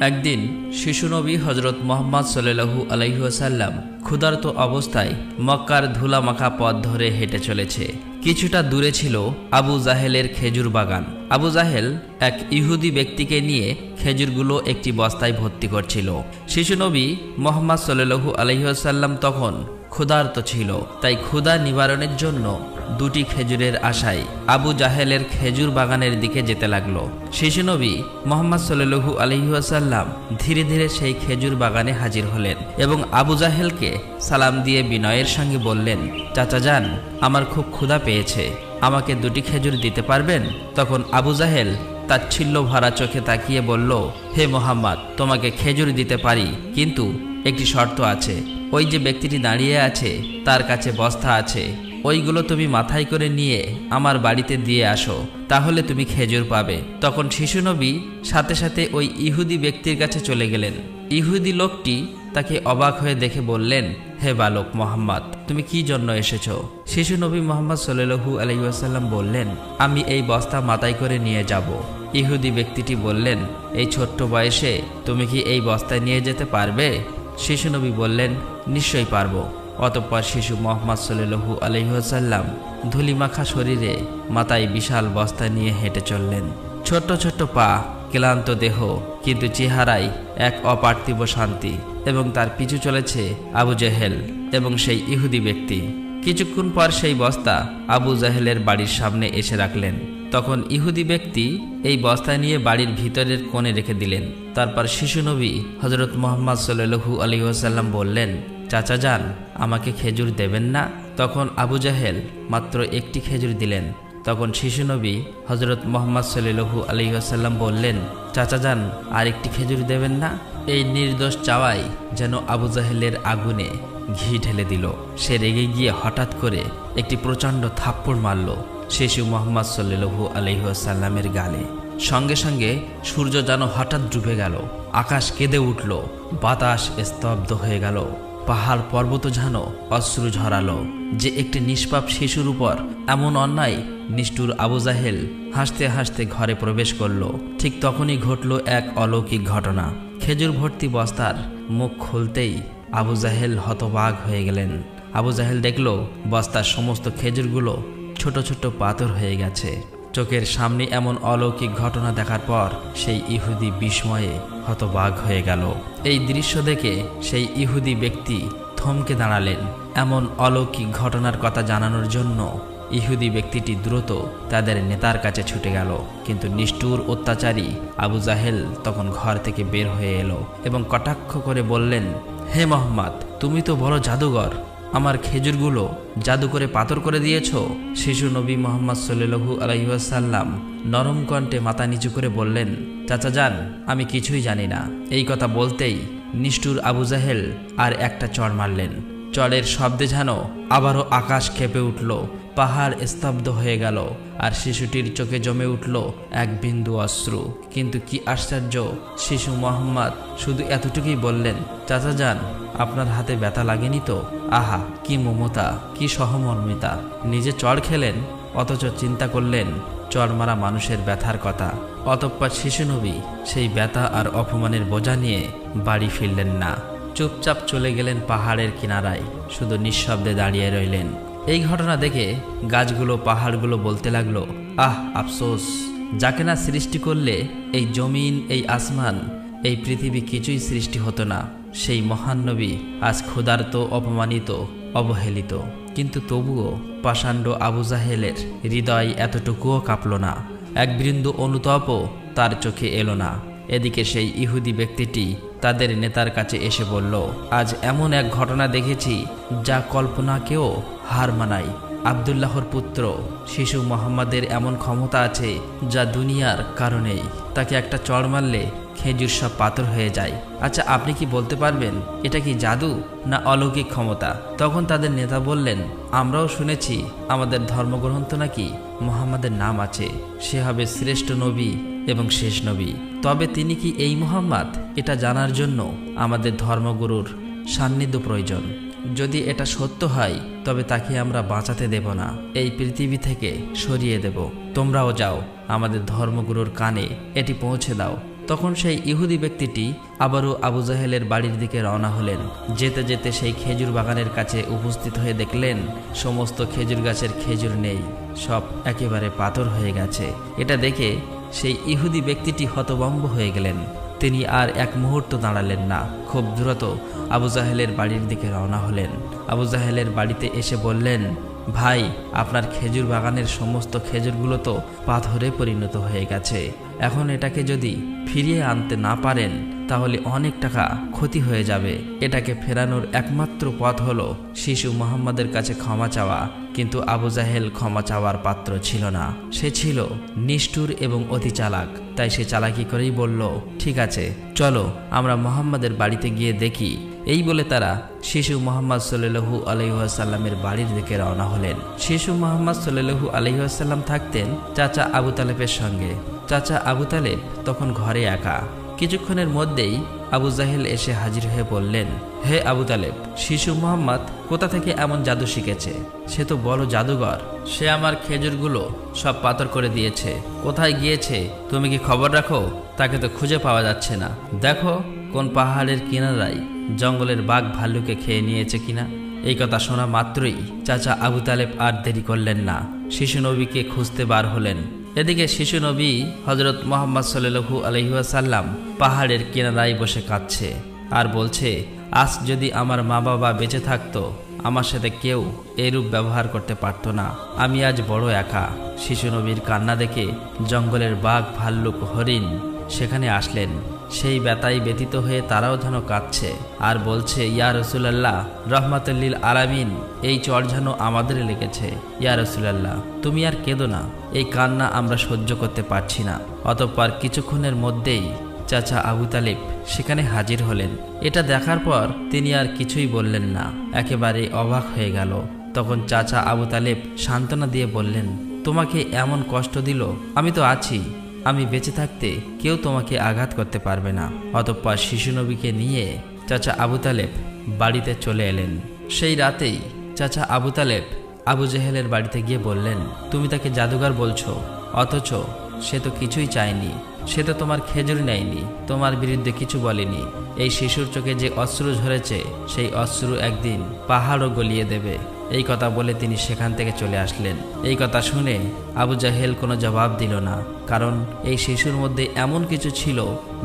একদিন শিশু নবী হজরত মুহাম্মদ সাল্লাল্লাহু আলাইহি ওয়াসাল্লাম ক্ষুধার্ত অবস্থায় মক্কার ধুলামাখা পথ ধরে হেঁটে চলেছে। কিছুটা দূরে ছিল আবু জাহেলের খেজুর বাগান। আবু জাহেল এক ইহুদি ব্যক্তিকে নিয়ে খেজুরগুলো একটি বস্তায় ভর্তি করছিল। শিশু নবী মুহাম্মদ সাল্লাল্লাহু আলাইহি ওয়াসাল্লাম তখন ক্ষুধার্ত ছিল, তাই ক্ষুধা নিবারণের জন্য দুটি খেজুরের আশায় আবু জাহেলের খেজুর বাগানের দিকে যেতে লাগলো। শিশু নবী মুহাম্মদ সাল্লাল্লাহু আলাইহি ওয়াসাল্লাম ধীরে ধীরে সেই খেজুর বাগানে হাজির হলেন এবং আবু জাহেলকে সালাম দিয়ে বিনয়ের সঙ্গে বললেন, চাচা যান, আমার খুব ক্ষুধা পেয়েছে, আমাকে দুটি খেজুর দিতে পারবেন? তখন আবু জাহেল তাচ্ছিল্য ভরা চোখে তাকিয়ে বলল, হে মোহাম্মদ, তোমাকে খেজুর দিতে পারি, কিন্তু একটি শর্ত আছে। ওই যে ব্যক্তিটি দাঁড়িয়ে আছে তার কাছে বস্তা আছে, ওইগুলো তুমি মাথায় করে নিয়ে আমার বাড়িতে দিয়ে আসো, তাহলে তুমি খেজুর পাবে। তখন শিশু নবী সাথে সাথে ওই ইহুদি ব্যক্তির কাছে চলে গেলেন। ইহুদি লোকটি তাকে অবাক হয়ে দেখে বললেন, হে বালক মোহাম্মদ, তুমি কি জন্য এসেছো? শিশু নবী মুহাম্মদ সাল্লাল্লাহু আলাইহি ওয়াসাল্লাম বললেন, আমি এই বস্তা মাথায় করে নিয়ে যাব। ইহুদি ব্যক্তিটি বললেন, এই ছোট্ট বয়সে তুমি কি এই বস্তায় নিয়ে যেতে পারবে? শিশু নবী বললেন, নিশ্চয়ই পারবো। অতঃপর শিশু মুহাম্মদ সাল্লাল্লাহু আলাইহি ওয়াসাল্লাম ধুলিমাখা শরীরে মাথায় বিশাল বস্তা নিয়ে হেঁটে চললেন। ছোট্ট ছোট্ট পা, ক্লান্ত দেহ, কিন্তু চেহারায় এক অপার্থিব শান্তি। এবং তার পিছু চলেছে আবু জাহেল এবং সেই ইহুদি ব্যক্তি। কিছুক্ষণ পর সেই বস্তা আবু জাহেলের বাড়ির সামনে এসে রাখলেন। তখন ইহুদি ব্যক্তি এই বস্তা নিয়ে বাড়ির ভিতরের কোণে রেখে দিলেন। তারপর শিশু নবী হজরত মুহাম্মদ সাল্লাল্লাহু আলাইহি ওয়াসাল্লাম বললেন, চাচা যান, আমাকে খেজুর দেবেন না? তখন আবু জাহেল মাত্র একটি খেজুর দিলেন। তখন শিশু নবী হজরত মুহাম্মদ সাল্লাল্লাহু আলাইহি ওয়াসাল্লাম বললেন, চাচা যান, আর একটি খেজুর দেবেন না? এই নির্দোষ চাওয়াই যেন আবু জাহেলের আগুনে ঘি ঢেলে দিল। সে রেগে গিয়ে হঠাৎ করে একটি প্রচণ্ড থাপ্পড় মারল শিশু মুহাম্মদ সাল্লাল্লাহু আলাইহি ওয়াসাল্লামের গালে। সঙ্গে সঙ্গে সূর্য যেন হঠাৎ ডুবে গেল, আকাশ কেঁদে উঠল, বাতাস স্তব্ধ হয়ে গেল, পাহাড় পর্বত যেন অশ্রু ঝরালো। যে একটি নিষ্পাপ শিশুর উপর এমন অন্যায়, নিষ্ঠুর আবু জাহেল হাসতে হাসতে ঘরে প্রবেশ করল। ঠিক তখনই ঘটল এক অলৌকিক ঘটনা। খেজুর ভর্তি বস্তার মুখ খুলতেই আবু জাহেল হতবাক হয়ে গেলেন। আবু জাহেল দেখল বস্তার সমস্ত খেজুরগুলো ছোট ছোট পাথর হয়ে গেছে। চোখের সামনে এমন অলৌকিক ঘটনা দেখার পর সেই ইহুদি বিস্ময়ে হতবাক হয়ে গেল। এই দৃশ্য দেখে সেই ইহুদি ব্যক্তি থমকে দাঁড়ালেন। এমন অলৌকিক ঘটনার কথা জানানোর জন্য ইহুদি ব্যক্তিটি দ্রুত তাদের নেতার কাছে ছুটে গেল। কিন্তু নিষ্ঠুর অত্যাচারী আবু জাহেল তখন ঘর থেকে বের হয়ে এলো এবং কটাক্ষ করে বললেন, হে মোহাম্মদ, তুমি তো বড় জাদুঘর, আমার খেজুরগুলো জাদু করে পাথর করে দিয়েছ। শিশু নবী মুহাম্মদ সাল্লাল্লাহু আলাইহি ওয়াসাল্লাম নরম কণ্ঠে মাথা নিচু করে বললেন, চাচা যান, আমি কিছুই জানি না। এই কথা বলতেই নিষ্ঠুর আবু জাহেল আর একটা চড় মারলেন। চড়ের শব্দে যেন আবারও আকাশ কেঁপে উঠল, পাহাড় স্তব্ধ হয়ে গেল, আর শিশুটির চোখে জমে উঠল এক বিন্দু অশ্রু। কিন্তু কি আশ্চর্য, শিশু মুহাম্মদ শুধু এতটুকুই বললেন, চাচা যান, আপনার হাতে ব্যথা লাগেনি তো? আহা, কি মমতা, কি সহমর্মিতা! নিজে চড় খেলেন, অথচ চিন্তা করলেন চড় মারা মানুষের ব্যথার কথা। অতঃপর শিশু নবী সেই ব্যথা আর অপমানের বোঝা নিয়ে বাড়ি ফিরলেন না। চুপচাপ চলে গেলেন পাহাড়ের কিনারায়, শুধু নিঃশব্দে দাঁড়িয়ে রইলেন। এই ঘটনা দেখে গাছগুলো, পাহাড়গুলো বলতে লাগলো, আহ আফসোস, যাকে না সৃষ্টি করলে এই জমিন, এই আসমান, এই পৃথিবী কিছুই সৃষ্টি হতো না। সেই মহান নবী আজ ক্ষুধার্ত, অপমানিত, অবহেলিত। কিন্তু তবুও পাষাণ্ড আবু জাহেলের হৃদয় এতটুকুও কাঁপল না, এক বিন্দু অনুতাপও তার চোখে এলো না। এদিকে সেই ইহুদি ব্যক্তিটি তাদের নেতার কাছে এসে বলল, আজ এমন এক ঘটনা দেখেছি যা কল্পনাকেও হার মানায়। আব্দুল্লাহর পুত্র শিশু মুহাম্মাদের এমন ক্ষমতা আছে যা দুনিয়ার কারণেই। তাকে একটা চড় মারলে খেজুর সব পাথর হয়ে যায়। আচ্ছা, আপনি কি বলতে পারবেন এটা কি জাদু না অলৌকিক ক্ষমতা? তখন তাদের নেতা বললেন, আমরাও শুনেছি আমাদের ধর্মগ্রন্থ নাকি মুহাম্মাদের নাম আছে, সে হবে শ্রেষ্ঠ নবী এবং শেষ নবী। তবে তিনি কি এই মুহাম্মদ, এটা জানার জন্য আমাদের ধর্মগুরুর সান্নিধ্য প্রয়োজন। যদি এটা সত্য হয় তবে তাকে আমরা বাঁচাতে দেব না, এই পৃথিবী থেকে সরিয়ে দেব। তোমরাও যাও, আমাদের ধর্মগুরুর কানে এটি পৌঁছে দাও। তখন সেই ইহুদি ব্যক্তিটি আবারও আবু জাহেলের বাড়ির দিকে রওনা হলেন। যেতে যেতে সেই খেজুর বাগানের কাছে উপস্থিত হয়ে দেখলেন সমস্ত খেজুর গাছের খেজুর নেই, সব একেবারে পাথর হয়ে গেছে। এটা দেখে সেই ইহুদি ব্যক্তিটি হতভম্ব হয়ে গেলেন। তিনি আর এক মুহূর্ত দাঁড়ালেন না, খুব দ্রুত আবু জাহেলের বাড়ির দিকে রওনা হলেন। আবু জাহেলের বাড়িতে এসে বললেন, ভাই, আপনার খেজুর বাগানের সমস্ত খেজুরগুলো তো পাথরে পরিণত হয়ে গেছে। এখন এটাকে যদি ফিরিয়ে আনতে না পারেন তাহলে অনেক টাকা ক্ষতি হয়ে যাবে। এটাকে ফেরানোর একমাত্র পথ হলো শিশু মুহাম্মাদের কাছে ক্ষমা চাওয়া। কিন্তু আবু জাহেল ক্ষমা চাওয়ার পাত্র ছিল না। সে ছিল নিষ্ঠুর এবং অতি চালাক। তাই সে চালাকি করেই বলল, ঠিক আছে, চলো আমরা মুহাম্মাদের বাড়িতে গিয়ে দেখি। এই বলে তারা শিশু মুহাম্মদ সাল্লাল্লাহু আলাইহি ওয়াসাল্লামের বাড়ির দিকে রওনা হলেন। শিশু মুহাম্মদ সাল্লাল্লাহু আলাইহি ওয়াসাল্লাম থাকতেন চাচা আবু তালেবের সঙ্গে। চাচা আবু তালেব তখন ঘরে একা। কিছুক্ষণের মধ্যেই আবু জাহেল এসে হাজির হয়ে বললেন, হে আবু তালেব, শিশু মুহাম্মদ কোথা থেকে এমন জাদু শিখেছে? সে তো বড় জাদুঘর। সে আমার খেজুরগুলো সব পাথর করে দিয়েছে। কোথায় গিয়েছে তুমি কি খবর রাখো? তাকে তো খুঁজে পাওয়া যাচ্ছে না। দেখো কোন পাহাড়ের কিনারায় জঙ্গলের বাঘ ভাল্লুকে খেয়ে নিয়েছে কিনা। এই কথা শোনা মাত্রই চাচা আবু তালেব আর দেরি করলেন না, শিশু নবীকে খুঁজতে বার হলেন। এদিকে শিশু নবী হযরত মুহাম্মদ সাল্লাল্লাহু আলাইহি ওয়াসাল্লাম পাহাড়ের কিনারায় বসে কাঁদছে আর বলছে, আজ যদি আমার মা বাবা বেঁচে থাকতো আমার সাথে কেউ এরূপ ব্যবহার করতে পারত না। আমি আজ বড় একা। শিশু নবীর কান্না দেখে জঙ্গলের বাঘ ভাল্লুক হরিণ সেখানে আসলেন। সেই ব্যথায় ব্যতীত হয়ে তারাও যেন কাঁদছে আর বলছে, ইয়া রাসূলুল্লাহ, রাহমাতুল লিল আলামিন, এই চর যেন আমাদের লেগেছে। ইয়া রাসূলুল্লাহ, তুমি আর কেঁদো না, এই কান্না আমরা সহ্য করতে পারছি না। অতঃপর কিছুক্ষণের মধ্যেই চাচা আবু তালেব সেখানে হাজির হলেন। এটা দেখার পর তিনি আর কিছুই বললেন না, একেবারে অবাক হয়ে গেল। তখন চাচা আবু তালেব সান্ত্বনা দিয়ে বললেন, তোমাকে এমন কষ্ট দিল, আমি তো আছি। আমি বেঁচে থাকতে কেউ তোমাকে আঘাত করতে পারবে না। অতঃপর শিশু নবীকে নিয়ে চাচা আবু তালেব বাড়িতে চলে এলেন। সেই রাতেই চাচা আবু তালেব আবু জাহেলের বাড়িতে গিয়ে বললেন, তুমি তাকে জাদুঘর বলছো, অথচ সে তো কিছুই চায়নি। সে তো তোমার খেজুর নেয়নি, তোমার বিরুদ্ধে কিছু বলেনি। এই শিশুর চোখে যে অশ্রু ঝরেছে সেই অশ্রু একদিন পাহাড়ও গলিয়ে দেবে। এই কথা বলে তিনি সেখান থেকে চলে আসলেন। এই কথা শুনে আবু জাহেল কোনো জবাব দিল না, কারণ এই শিশুর মধ্যে এমন কিছু ছিল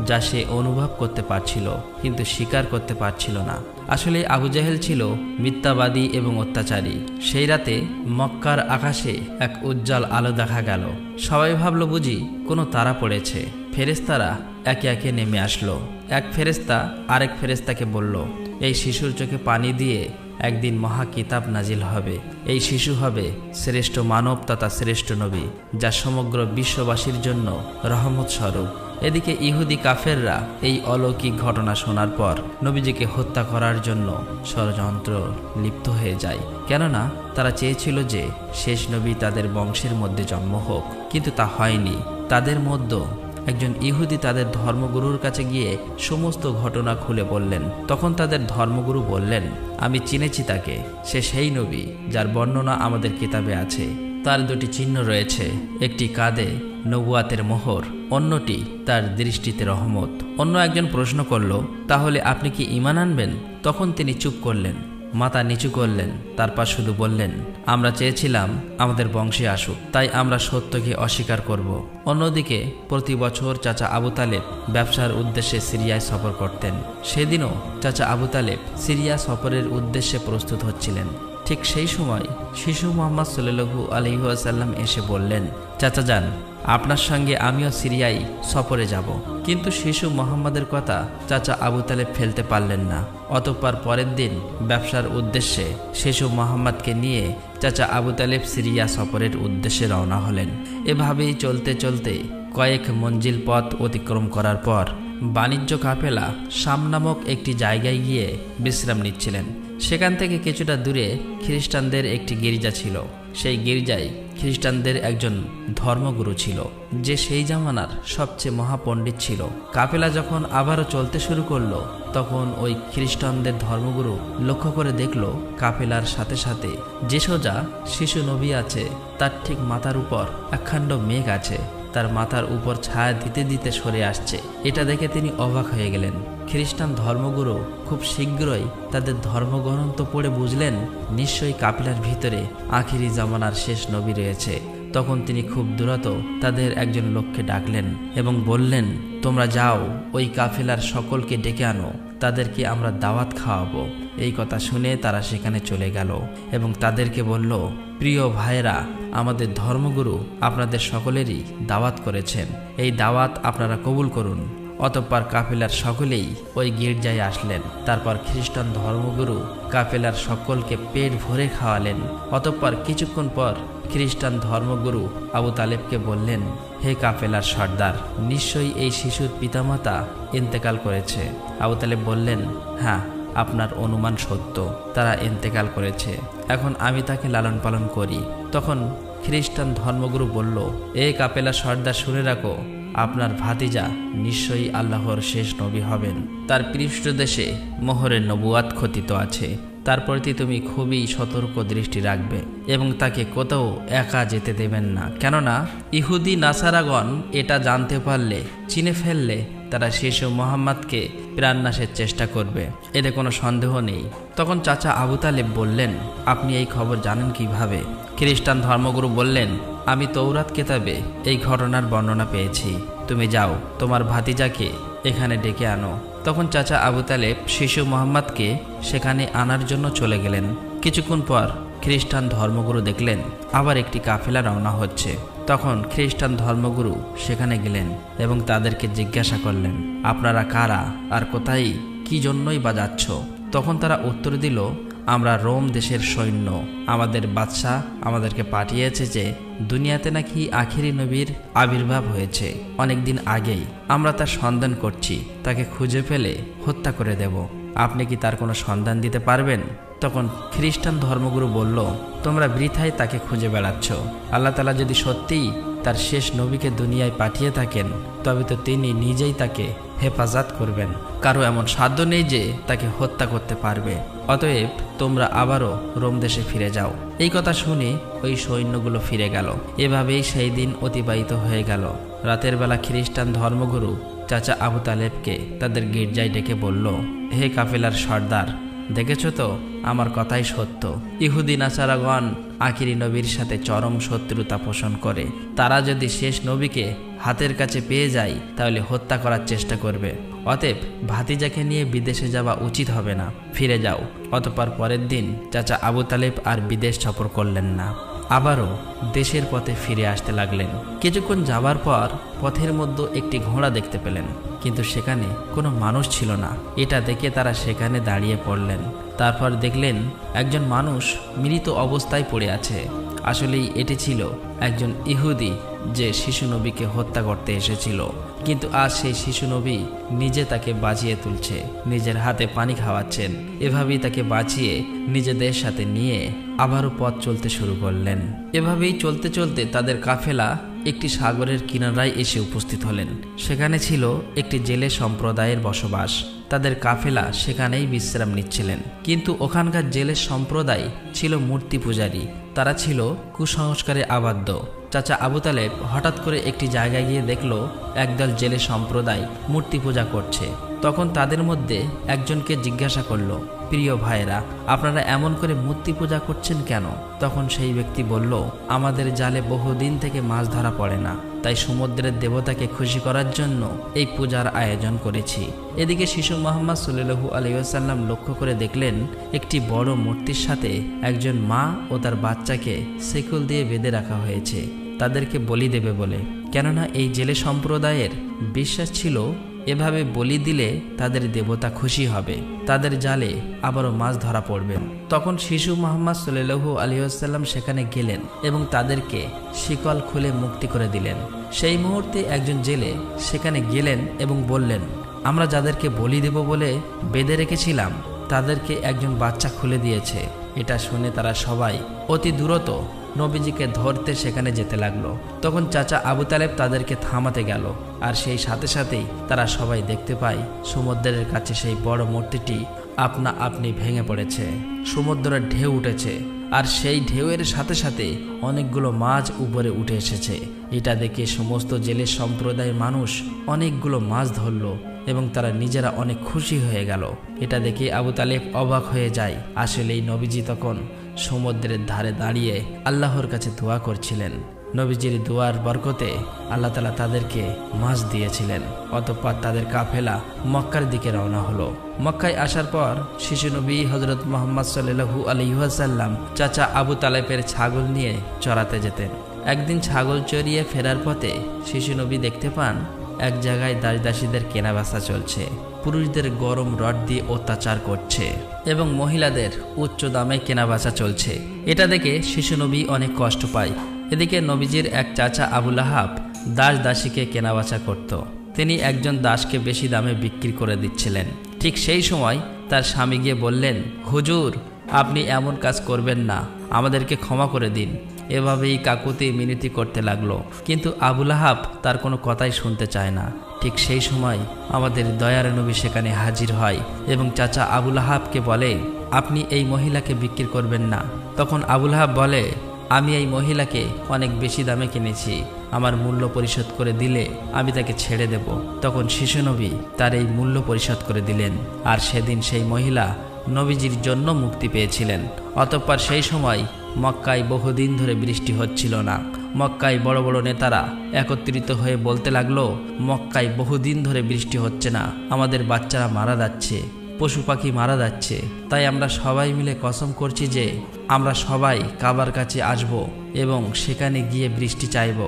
যা সে অনুভব করতে পারছিল কিন্তু স্বীকার করতে পারছিল না। আসলে আবু জাহেল ছিল মিথ্যাবাদী এবং অত্যাচারী। সেই রাতে মক্কার আকাশে এক উজ্জ্বল আলো দেখা গেল। সবাই ভাবল বুঝি কোনো তারা পড়েছে। ফেরেশতারা একে একে নেমে আসলো। এক ফেরেশতা আরেক ফেরেশতাকে বলল, এই শিশুর চোখে পানি দিয়ে একদিন মহা কিতাব নাজিল হবে। এই শিশু হবে শ্রেষ্ঠ মানব তথা শ্রেষ্ঠ নবী, যা সমগ্র বিশ্ববাসীর জন্য রহমত স্বরূপ। এদিকে ইহুদি কাফেররা এই অলৌকিক ঘটনা শোনার পর নবীজিকে হত্যা করার জন্য ষড়যন্ত্র লিপ্ত হয়ে যায়। কেননা তারা চেয়েছিল যে শেষ নবী তাদের বংশের মধ্যে জন্ম হোক, কিন্তু তা হয়নি। তাদের মধ্যে একজন ইহুদি তাদের ধর্মগুরুর কাছে গিয়ে সমস্ত ঘটনা খুলে বললেন। তখন তাদের ধর্মগুরু বললেন, আমি চিনেছি তাকে, সে সেই নবী যার বর্ণনা আমাদের কিতাবে আছে। তার দুটি চিহ্ন রয়েছে, একটি কাঁধে নবুয়াতের মোহর, অন্যটি তার দৃষ্টিতে রহমত। অন্য একজন প্রশ্ন করল, তাহলে আপনি কি ঈমান আনবেন? তখন তিনি চুপ করলেন, মাথা নিচু করলেন, তারপর শুধু বললেন, আমরা চেয়েছিলাম আমাদের বংশে আসুক, তাই আমরা সত্যকে অস্বীকার করব। অন্যদিকে প্রতি বছর চাচা আবু তালেব ব্যবসার উদ্দেশ্যে সিরিয়ায় সফর করতেন। সেদিনও চাচা আবু তালেব সিরিয়া সফরের উদ্দেশ্যে প্রস্তুত হচ্ছিলেন। ঠিক সেই সময় শিশু মুহাম্মদ সাল্লাল্লাহু আলাইহি ওয়াসাল্লাম এসে বললেন, চাচা যান, আপনার সঙ্গে আমিও সিরিয়ায় সফরে যাব। কিন্তু শিশু মুহাম্মদের কথা চাচা আবু তালেব ফেলতে পারলেন না। অতঃপর পরের দিন ব্যবসার উদ্দেশ্যে শিশু মুহাম্মদকে নিয়ে চাচা আবু তালেব সিরিয়া সফরের উদ্দেশ্যে রওনা হলেন। এভাবেই চলতে চলতে কয়েক মঞ্জিল পথ অতিক্রম করার পর বাণিজ্য কাফেলা শাম নামক একটি জায়গায় গিয়ে বিশ্রাম নিচ্ছিলেন। সেখান থেকে কিছুটা দূরে খ্রিস্টানদের একটি গির্জা ছিল। সেই গির্জায় খ্রিস্টানদের একজন ধর্মগুরু ছিল, যে সেই জামানার সবচেয়ে মহাপণ্ডিত ছিল। কাফেলা যখন আবারও চলতে শুরু করলো, তখন ওই খ্রিস্টানদের ধর্মগুরু লক্ষ্য করে দেখল কাফেলার সাথে সাথে যে সোজা শিশু নবী আছে তার ঠিক মাথার উপর একখণ্ড মেঘ আছে। তার মাথার উপর ছায়া দিতে দিতে সরে আসছে। এটা দেখে তিনি অবাক হয়ে গেলেন। খ্রিস্টান ধর্মগুরু খুব শীঘ্রই তাদের ধর্মগ্রন্থ পড়ে বুঝলেন নিশ্চয়ই কাফেলার ভিতরে আখিরি জামানার শেষ নবী রয়েছে। তখন তিনি খুব দ্রুত তাদের একজন লোককে ডাকলেন এবং বললেন, তোমরা যাও, ওই কাফেলার সকলকে ডেকে আনো, তাদেরকে আমরা দাওয়াত খাওয়াবো। এই কথা শুনে তারা সেখানে চলে গেল এবং তাদেরকে বলল, প্রিয় ভাইরা, আমাদের ধর্মগুরু আপনাদের সকলেরই দাওয়াত করেছেন, এই দাওয়াত আপনারা কবুল করুন। অতঃপর কাফেলার সকলেই ওই গির্জায় আসলেন। তারপর খ্রিস্টান ধর্মগুরু কাফেলার সকলকে পেট ভরে খাওয়ালেন। অতঃপর কিছুক্ষণ পর খ্রিস্টান ধর্মগুরু আবু তালেবকে বললেন, হে কাফেলার সর্দার, নিশ্চয়ই এই শিশুর পিতামাতা ইন্তেকাল করেছে। আবু তালেব বললেন, হ্যাঁ, আপনার অনুমান সত্য, তারা ইন্তেকাল করেছে। এখন আমি তাকে লালন পালন করি। তখন খ্রিস্টান ধর্মগুরু বলল, এ কাফেলার সর্দার, শুনে রাখো, আপনার ভাতিজা নিশ্চয়ই আল্লাহর শেষ নবী হবেন। তার পৃষ্ঠদেশে মোহরের নবুয়াত খচিত আছে। তার প্রতি তুমি খুবই সতর্ক দৃষ্টি রাখবে এবং তাকে কোথাও একা যেতে দেবেন না। কেননা ইহুদি নাসারাগণ এটা জানতে পারলে, চিনে ফেললে, তারা শিশু মোহাম্মদকে প্রাণনাশের চেষ্টা করবে, এতে কোনো সন্দেহ নেই। তখন চাচা আবু তালেব বললেন, আপনি এই খবর জানেন কিভাবে? খ্রিস্টান ধর্মগুরু বললেন, আমি তৌরাত কিতাবে এই ঘটনার বর্ণনা পেয়েছি। তুমি যাও, তোমার ভাতিজাকে এখানে ডেকে আনো। তখন চাচা আবু তালেব শিশু মোহাম্মদকে সেখানে আনার জন্য চলে গেলেন। কিছুক্ষণ পর খ্রিস্টান ধর্মগুরু দেখলেন আবার একটি কাফেলা রওনা হচ্ছে। তখন খ্রিস্টান ধর্মগুরু সেখানে গেলেন এবং তাদেরকে জিজ্ঞাসা করলেন, আপনারা কারা আর কোথায়, কি জন্যই বা যাচ্ছ? তখন তারা উত্তর দিল, আমরা রোম দেশের সৈন্য। আমাদের বাদশাহ আমাদেরকে পাঠিয়েছে যে দুনিয়াতে নাকি আখিরি নবীর আবির্ভাব হয়েছে অনেকদিন আগেই। আমরা তার সন্ধান করছি, তাকে খুঁজে পেলে হত্যা করে দেব। আপনি কি তার কোনো সন্ধান দিতে পারবেন? তখন খ্রিস্টান ধর্মগুরু বলল, তোমরা বৃথায় তাকে খুঁজে বেড়াচ্ছ। আল্লাহ তাআলা যদি সত্যিই তার শেষ নবীকে দুনিয়ায় পাঠিয়ে থাকেন, তবে তো তিনি নিজেই তাকে হেফাজত করবেন। কারো এমন সাধ্য নেই যে তাকে হত্যা করতে পারবে। অতএব তোমরা আবারও রোম দেশে ফিরে যাও। এই কথা শুনে ওই সৈন্যগুলো ফিরে গেল। এভাবেই সেই দিন অতিবাহিত হয়ে গেল। রাতের বেলা খ্রিস্টান ধর্মগুরু চাচা আবু তালেবকে তাদের গির্জায় ডেকে বলল, হে কাফেলার সর্দার, দেখেছ তো, আমার কথাই সত্য। ইহুদি নাসারাগণ আখিরি নবীর সাথে চরম শত্রুতা পোষণ করে। তারা যদি শেষ নবীকে হাতের কাছে পেয়ে যায় তাহলে হত্যা করার চেষ্টা করবে। অতএব ভাতিজাকে নিয়ে বিদেশে যাওয়া উচিত হবে না, ফিরে যাও। অতঃপর পরের দিন চাচা আবু তালেব আর বিদেশ সফর করলেন না, আবারও দেশের পথে ফিরে আসতে লাগলেন। কিছুক্ষণ যাবার পর পথের মধ্যে একটি ঘোড়া দেখতে পেলেন, কিন্তু সেখানে কোনো মানুষ ছিল না। এটা দেখে তারা সেখানে দাঁড়িয়ে পড়লেন। তারপর দেখলেন একজন মানুষ মৃত অবস্থায় পড়ে আছে। আসলেই এটি ছিল একজন ইহুদি যে শিশু নবীকে হত্যা করতে এসেছিল। কিন্তু আজ সেই শিশু নবী নিজে তাকে বাঁচিয়ে তুলছে, নিজের হাতে পানি খাওয়াচ্ছেন। এভাবেই তাকে বাঁচিয়ে নিজেদের সাথে নিয়ে আবারও পথ চলতে শুরু করলেন। এভাবেই চলতে চলতে তাদের কাফেলা একটি সাগরের কিনারায় এসে উপস্থিত হলেন। সেখানে ছিল একটি জেলে সম্প্রদায়ের বসবাস। তাদের কাফেলা সেখানেই বিশ্রাম নিচ্ছিলেন। কিন্তু ওখানকার জেলে সম্প্রদায় ছিল মূর্তি পূজারী। তারা ছিল কুসংস্কারে আবদ্ধ। চাচা আবু তালেব হঠাৎ করে একটি জায়গায় গিয়ে দেখল একদল জেলে সম্প্রদায় মূর্তি পূজা করছে। তখন তাদের মধ্যে একজনকে জিজ্ঞাসা করল, প্রিয় ভাইরা, আপনারা এমন করে মূর্তি পূজা করছেন কেন? তখন সেই ব্যক্তি বলল, আমাদের জালে বহুদিন থেকে মাছ ধরা পড়ে না, তাই সমুদ্রের দেবতাকে খুশি করার জন্য এই পূজার আয়োজন করেছি। এদিকে শিশু মুহাম্মদ সাল্লাল্লাহু আলাইহি ওয়াসাল্লাম লক্ষ্য করে দেখলেন একটি বড় মূর্তির সাথে একজন মা ও তার বাচ্চাকে শিকল দিয়ে বেঁধে রাখা হয়েছে, তাদেরকে বলি দেবে বলে। কেননা এই জেলে সম্প্রদায়ের বিশ্বাস ছিল এভাবে বলি দিলে তাদের দেবতা খুশি হবে, তাদের জালে আবারও মাছ ধরা পড়বেন। তখন শিশু মুহাম্মদ সাল্লাল্লাহু আলাইহি ওয়াসাল্লাম সেখানে গেলেন এবং তাদেরকে শিকল খুলে মুক্তি করে দিলেন। সেই মুহূর্তে একজন জেলে সেখানে গেলেন এবং বললেন, আমরা যাদেরকে বলি দেব বলে বেঁধে রেখেছিলাম তাদেরকে একজন বাচ্চা খুলে দিয়েছে। এটা শুনে তারা সবাই অতি দ্রুত নবীজিকে ধরতে সেখানে যেতে লাগলো। তখন চাচা আবু তালেব তাদেরকে থামাতে গেল, আর সেই সাথে সাথেই তারা সবাই দেখতে পায় সমুদ্রের কাছে সেই বড় মূর্তিটি আপনা আপনি ভেঙে পড়েছে। সমুদ্রের ঢেউ উঠেছে আর সেই ঢেউয়ের সাথে সাথে অনেকগুলো মাছ উপরে উঠে এসেছে। এটা দেখে সমস্ত জেলে সম্প্রদায়ের মানুষ অনেকগুলো মাছ ধরল এবং তারা নিজেরা অনেক খুশি হয়ে গেল। এটা দেখে আবু তালেব অবাক হয়ে যায়। আসলেই নবীজি তখন সমুদ্রের ধারে দাঁড়িয়ে আল্লাহর কাছে দোয়া করছিলেন। নবীজির দোয়ার বরকতে আল্লাহ তাআলা তাদেরকে মাছ দিয়েছিলেন। অতঃপর তাদের কাফেলা মক্কার দিকে রওনা হলো। মক্কায় আসার পর শিশু নবী হযরত মুহাম্মদ সাল্লাল্লাহু আলাইহি ওয়াসাল্লাম চাচা আবু তালেবের ছাগল নিয়ে চড়াতে যেতেন। একদিন ছাগল চড়িয়ে ফেরার পথে শিশু নবী দেখতে পান এক জায়গায় দাসীদের কেনাবেচা চলছে। পুরুষদের গরম রড দিয়ে অত্যাচার করছে এবং মহিলাদের উচ্চ দামে কেনাবেচা চলছে। এটা দেখে শিশু নবী অনেক কষ্ট পায়। এদিকে নবীজির এক চাচা আবু লাহাব দাসীকে কেনাবেচা করত। তিনি একজন দাসকে বেশি দামে বিক্রি করে দিচ্ছিলেন। ঠিক সেই সময় তার স্বামী গিয়ে বললেন, হুজুর, আপনি এমন কাজ করবেন না, আমাদেরকে ক্ষমা করে দিন। এভাবেই কাকুতি মিনতি করতে লাগলো, কিন্তু আবু লাহাব তার কোনো কথাই শুনতে চায় না। ঠিক সেই সময় আমাদের দয়ার নবী সেখানে হাজির হয় এবং চাচা আবু লাহাবকে বলে, আপনি এই মহিলাকে বিক্রি করবেন না। তখন আবু লাহাব বলে, আমি এই মহিলাকে অনেক বেশি দামে কিনেছি, আমার মূল্য পরিশোধ করে দিলে আমি তাকে ছেড়ে দেব। তখন শিশু নবী তার এই মূল্য পরিশোধ করে দিলেন, আর সেদিন সেই মহিলা নবীজির জন্য মুক্তি পেয়েছিলেন। অতঃপর সেই সময় মক্কায় বহুদিন ধরে বৃষ্টি হচ্ছিল না। মক্কায় বড় বড় নেতারা একত্রিত হয়ে বলতে লাগলো, মক্কায় বহুদিন ধরে বৃষ্টি হচ্ছে না, আমাদের বাচ্চারা মারা যাচ্ছে, পশু পাখি মারা যাচ্ছে। তাই আমরা সবাই মিলে কসম করছি যে আমরা সবাই কাবার কাছে আসব এবং সেখানে গিয়ে বৃষ্টি চাইব।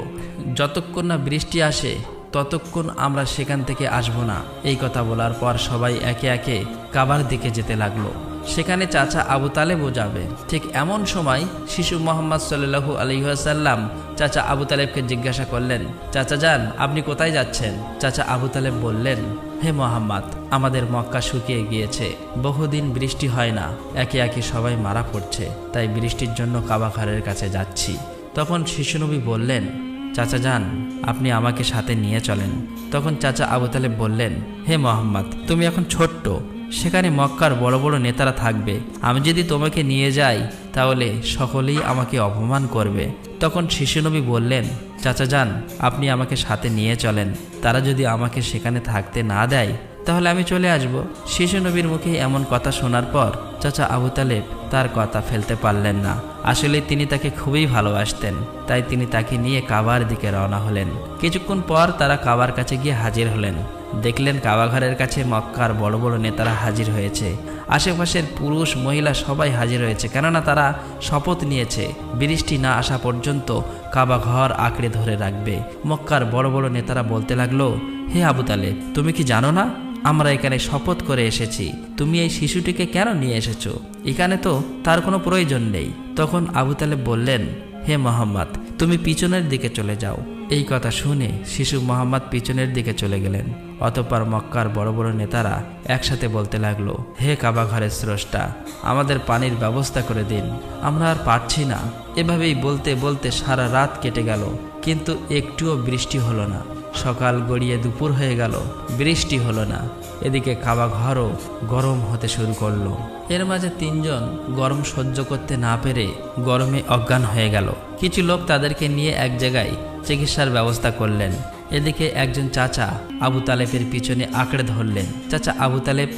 যতক্ষণ না বৃষ্টি আসে ততক্ষণ আমরা সেখান থেকে আসব না। এই কথা বলার পর সবাই একে একে কাবার দিকে যেতে লাগলো। সেখানে চাচা আবু তালেবও যাবে। ঠিক এমন সময় শিশু মুহাম্মদ সাল্লাল্লাহু আলাইহি ওয়াসাল্লাম চাচা আবু তালেবকে জিজ্ঞাসা করলেন, চাচা যান, আপনি কোথায় যাচ্ছেন? চাচা আবু তালেব বললেন, হে মুহাম্মদ, আমাদের মক্কা শুকিয়ে গিয়েছে, বহুদিন বৃষ্টি হয় না, একে একে সবাই মারা পড়ছে, তাই বৃষ্টির জন্য কাবা ঘরের কাছে যাচ্ছি। তখন শিশু নবী বললেন, চাচা যান, আপনি আমাকে সাথে নিয়ে চলেন। তখন চাচা আবু তালেব বললেন, হে মুহাম্মদ, তুমি এখন ছোট্ট, সেখানে মক্কার বড় বড় নেতারা থাকবে, আমি যদি তোমাকে নিয়ে যাই তাহলে সকলেই আমাকে অপমান করবে। তখন শিশু নবী বললেন, চাচা যান, আপনি আমাকে সাথে নিয়ে চলেন, তারা যদি আমাকে সেখানে থাকতে না দেয় তাহলে আমি চলে আসব। শিশু নবীর মুখে এমন কথা শোনার পর চাচা আবু তালেব তার কথা ফেলতে পারলেন না। আসলে তিনি তাকে খুবই ভালোবাসতেন, তাই তিনি তাকে নিয়ে কাবার দিকে রওনা হলেন। কিছুক্ষণ পর তারা কাবার কাছে গিয়ে হাজির হলেন। দেখলেন কাবা ঘরের কাছে মক্কার বড় বড় নেতারা হাজির হয়েছে। আশেপাশের পুরুষ মহিলা সবাই হাজির হয়েছে, কেননা তারা শপথ নিয়েছে বৃষ্টি না আসা পর্যন্ত কাবা ঘর আঁকড়ে ধরে রাখবে। মক্কার বড় বড় নেতারা বলতে লাগলো, হে আবু তালেব, তুমি কি জানো না আমরা এখানে শপথ করে এসেছি, তুমি এই শিশুটিকে কেন নিয়ে এসেছো? এখানে তো তার কোনো প্রয়োজন নেই। তখন আবু তালেব বললেন, হে মুহাম্মদ, তুমি পিছনের দিকে চলে যাও। এই কথা শুনে শিশু মুহাম্মদ পিছনের দিকে চলে গেলেন। অতঃপর মক্কার বড় বড় নেতারা একসাথে বলতে লাগলো, হে কাবা ঘরের স্রষ্টা, আমাদের পানির ব্যবস্থা করে দিন, আমরা আর পারছি না। এভাবেই বলতে বলতে সারা রাত কেটে গেল, কিন্তু একটুও বৃষ্টি হলো না। সকাল গড়িয়ে দুপুর হয়ে গেল, বৃষ্টি হলো না। এদিকে কাবা ঘরও গরম হতে শুরু করলো। এর মাঝে তিনজন গরম সহ্য করতে না পেরে গরমে অজ্ঞান হয়ে গেল। কিছু লোক তাদেরকে নিয়ে এক জায়গায় চিকিৎসার ব্যবস্থা করলেন। এদিকে একজন চাচা আবু তালেবের পিছনে আঁকড়ে ধরলেন। চাচা আবু তালেব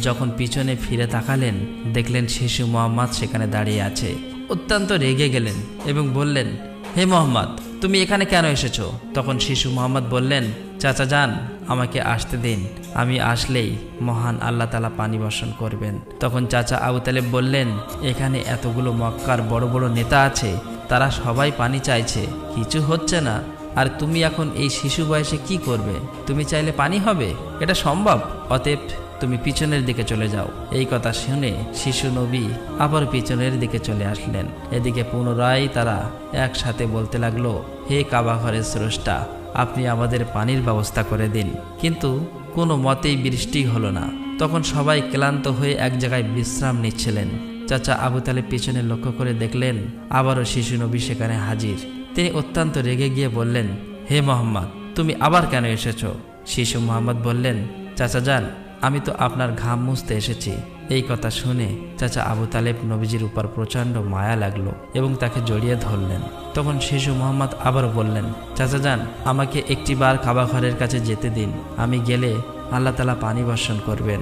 যখন পিছনে ফিরে তাকালেন, দেখলেন শিশু মুহাম্মদ সেখানে দাঁড়িয়ে আছে। অত্যন্ত রেগে গেলেন এবং বললেন, হে মুহাম্মদ, তুমি এখানে কেন এসেছো? তখন শিশু মুহাম্মদ বললেন, চাচা যান, আমাকে আসতে দিন, আমি আসলেই মহান আল্লাহ তাআলা পানি বর্ষণ করবেন। তখন চাচা আবু তালেব বললেন, এখানে এতগুলো মক্কার বড় বড় নেতা আছে, তারা সবাই পানি চাইছে, কিছু হচ্ছে না, আর তুমি এখন এই শিশু বয়সে কি করবে? তুমি চাইলে পানি হবে? এটা সম্ভব? অতএব তুমি পিছনের দিকে চলে যাও। এই কথা শুনে শিশু নবী আবার পিছনের দিকে চলে আসলেন। এদিকে পুনরায় তারা একসাথে বলতে লাগলো, হে কাবা ঘরের স্রষ্টা, আপনি আমাদের পানির ব্যবস্থা করে দিন। কিন্তু কোনো মতেই বৃষ্টি হলো না। তখন সবাই ক্লান্ত হয়ে এক জায়গায় বিশ্রাম নিচ্ছিলেন। চাচা আবু তালেব পিছনে লক্ষ্য করে দেখলেন আবারও শিশু নবী সেখানে হাজির। তিনি অত্যন্ত রেগে গিয়ে বললেন, হে মুহাম্মদ, তুমি আবার কেন এসেছো? শিশু মুহাম্মদ বললেন, চাচা যান, আমি তো আপনার ঘাম মুছতে এসেছি। এই কথা শুনে চাচা আবু তালেব নবীজির উপর প্রচণ্ড মায়া লাগলো এবং তাকে জড়িয়ে ধরলেন। তখন শিশু মোহাম্মদ আবার বললেন, চাচা যান, আমাকে একটিবার কাবা ঘরের কাছে যেতে দিন। আমি গেলে আল্লাহ তাআলা পানি বর্ষণ করবেন।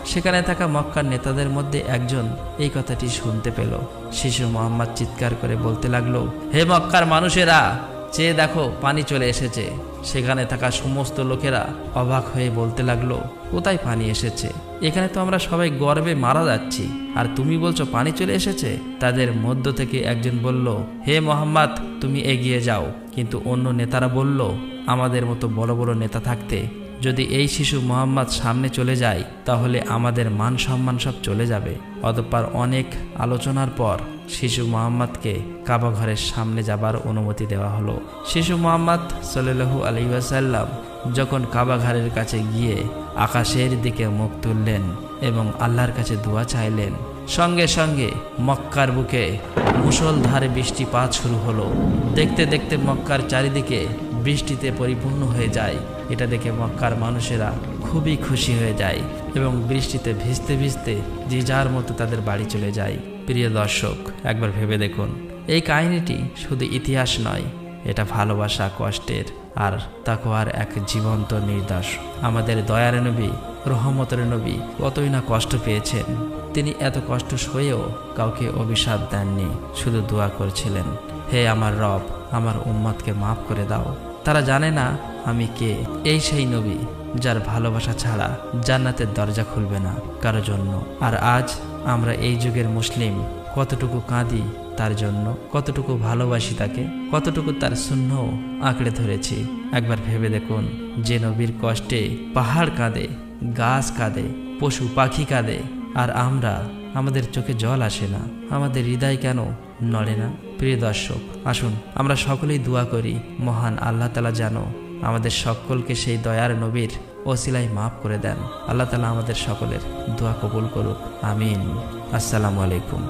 সেখানে থাকা মক্কার নেতাদের মধ্যে একজন এই কথাটি শুনতে পেল। শিশু মোহাম্মদ চিৎকার করে বলতে লাগলো, হে মক্কার মানুষেরা, চেয়ে দেখো, পানি চলে এসেছে। সেখানে থাকা সমস্ত লোকেরা অবাক হয়ে বলতে লাগলো, কোথায় পানি এসেছে? এখানে তো আমরা সবাই গর্বে মারা যাচ্ছি, আর তুমি বলছো পানি চলে এসেছে? তাদের মধ্য থেকে একজন বলল, হে মোহাম্মদ, তুমি এগিয়ে যাও। কিন্তু অন্য নেতারা বলল, আমাদের মতো বড় বড় নেতা থাকতে যদি এই শিশু মোহাম্মদ সামনে চলে যায় তাহলে আমাদের মান সম্মান সব চলে যাবে। অতঃপর অনেক আলোচনার পর শিশু মোহাম্মদকে কাবা ঘরের সামনে যাবার অনুমতি দেওয়া হলো। শিশু মোহাম্মদ সাল্লাল্লাহু আলাইহি ওয়াসাল্লাম যখন কাবা ঘরের কাছে গিয়ে আকাশের দিকে মুখ তুললেন এবং আল্লাহর কাছে দোয়া চাইলেন, সঙ্গে সঙ্গে মক্কার বুকে মুষলধারে বৃষ্টিপাত শুরু হলো। দেখতে দেখতে মক্কার চারিদিকে বৃষ্টিতে পরিপূর্ণ হয়ে যায়। এটা দেখে মক্কার মানুষেরা খুবই খুশি হয়ে যায় এবং বৃষ্টিতে ভিজতে ভিজতে যে যার মতো তাদের বাড়ি চলে যায়। প্রিয় দর্শক, একবার ভেবে দেখুন, এই কাহিনীটি শুধু ইতিহাস নয়, এটা ভালোবাসা, কষ্টের আর তাকওয়ার এক জীবন্ত নিদর্শ। আমাদের দয়ার নবী, রহমতের নবী কতই না কষ্ট পেয়েছেন। তিনি এত কষ্ট সয়েও কাউকে অভিশাপ দেননি, শুধু দোয়া করছিলেন, হে আমার রব, আমার উম্মতকে মাফ করে দাও। তারা জানে না আমি কে। এই সেই নবী যার ভালোবাসা ছাড়া জান্নাতের দরজা খুলবে না কারো জন্য। আর আজ আমরা এই যুগের মুসলিম কতটুকু কাঁদি তার জন্য, কতটুকু ভালোবাসি তাকে, কতটুকু তার সুন্নাহ আঁকড়ে ধরেছি। একবার ভেবে দেখুন, যে নবীর কষ্টে পাহাড় কাঁদে, গাছ কাঁদে, পশু পাখি কাঁদে, আর আমরা, আমাদের চোখে জল আসে না, আমাদের হৃদয় কেন নড়ে না? প্রিয় দর্শক, আসুন আমরা সকলেই দোয়া করি, মহান আল্লাহ তাআলা যেন আমাদের সকলকে সেই দয়ার নবীর ওসিলায় মাফ করে দেন। আল্লাহ তাআলা আমাদের সকলের দোয়া কবুল করুক, আমিন। আসসালামু আলাইকুম।